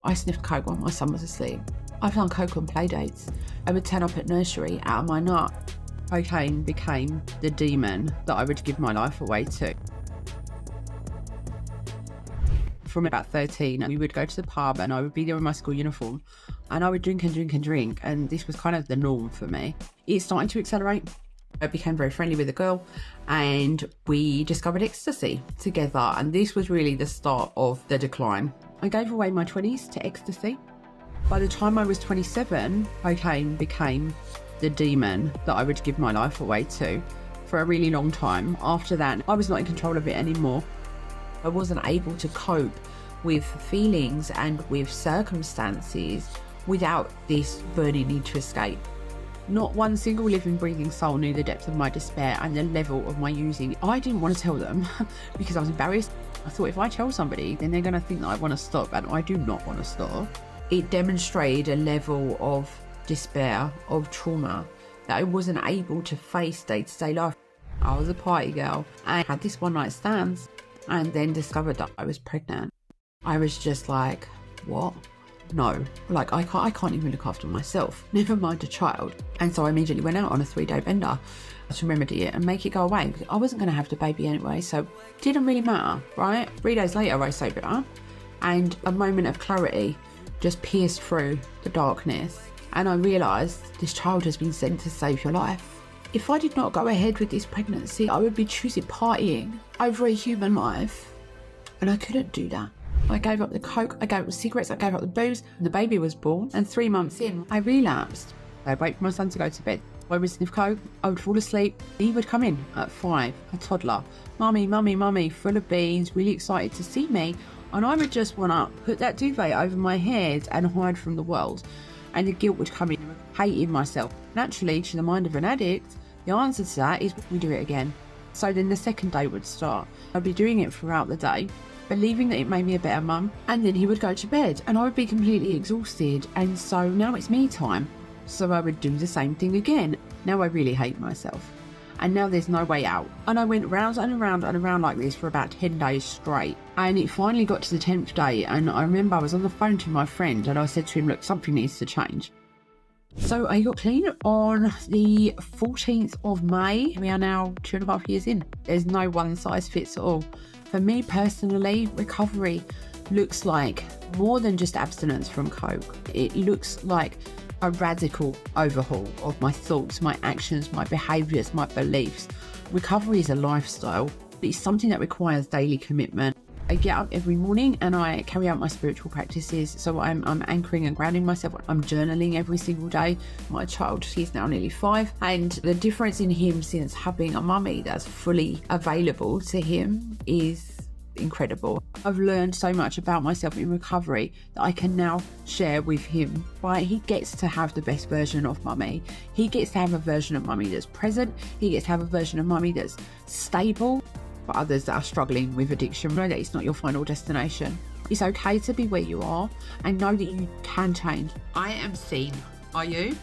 I sniffed coke while my son was asleep. I've done coke on playdates. I would turn up at nursery out of my nut. Cocaine became the demon that I would give my life away to. From about 13, we would go to the pub and I would be there in my school uniform and I would drink and drink and drink, and this was kind of the norm for me. It started to accelerate. I became very friendly with a girl and we discovered ecstasy together, and this was really the start of the decline. I gave away my 20s to ecstasy. By the time I was 27, cocaine became the demon that I would give my life away to for a really long time. After that, I was not in control of it anymore. I wasn't able to cope with feelings and with circumstances without this burning need to escape. Not one single living, breathing soul knew the depth of my despair and the level of my using. I didn't want to tell them because I was embarrassed. I thought if I tell somebody, then they're going to think that I want to stop, and I do not want to stop. It demonstrated a level of despair, of trauma, that I wasn't able to face day-to-day life. I was a party girl. I had this one-night stands and then discovered that I was pregnant. I was just like, what? No, like I can't even look after myself, never mind a child. And so I immediately went out on a 3-day bender to remedy it and make it go away. I wasn't going to have the baby anyway, so it didn't really matter, right? 3 days later, I sobered, and a moment of clarity just pierced through the darkness. And I realised this child has been sent to save your life. If I did not go ahead with this pregnancy, I would be choosing partying over a human life. And I couldn't do that. I gave up the coke, I gave up the cigarettes, I gave up the booze. The baby was born, and 3 months in, I relapsed. I'd wait for my son to go to bed. I would sniff coke, I would fall asleep. He would come in at 5, a toddler. Mummy, mummy, mummy, full of beans, really excited to see me. And I would just want to put that duvet over my head and hide from the world. And the guilt would come in, hating myself. Naturally, to the mind of an addict, the answer to that is we do it again. So then the second day would start. I'd be doing it throughout the day, believing that it made me a better mum, and then he would go to bed and I would be completely exhausted, and so now it's me time. So I would do the same thing again. Now I really hate myself, and now there's no way out. And I went round and around and around like this for about 10 days straight, and it finally got to the 10th day, and I remember I was on the phone to my friend and I said to him, look, something needs to change. So I got clean on the 14th of May. We are now 2.5 years in. There's no one size fits all. For me personally, recovery looks like more than just abstinence from coke. It looks like a radical overhaul of my thoughts, my actions, my behaviours, my beliefs. Recovery is a lifestyle. It's something that requires daily commitment. I get up every morning and I carry out my spiritual practices. So I'm anchoring and grounding myself. I'm journaling every single day. My child, he's now nearly 5. And the difference in him since having a mummy that's fully available to him is incredible. I've learned so much about myself in recovery that I can now share with him. Right? He gets to have the best version of mummy. He gets to have a version of mummy that's present. He gets to have a version of mummy that's stable. For others that are struggling with addiction, know that it's not your final destination. It's okay to be where you are and know that you can change. I am seen. Are you?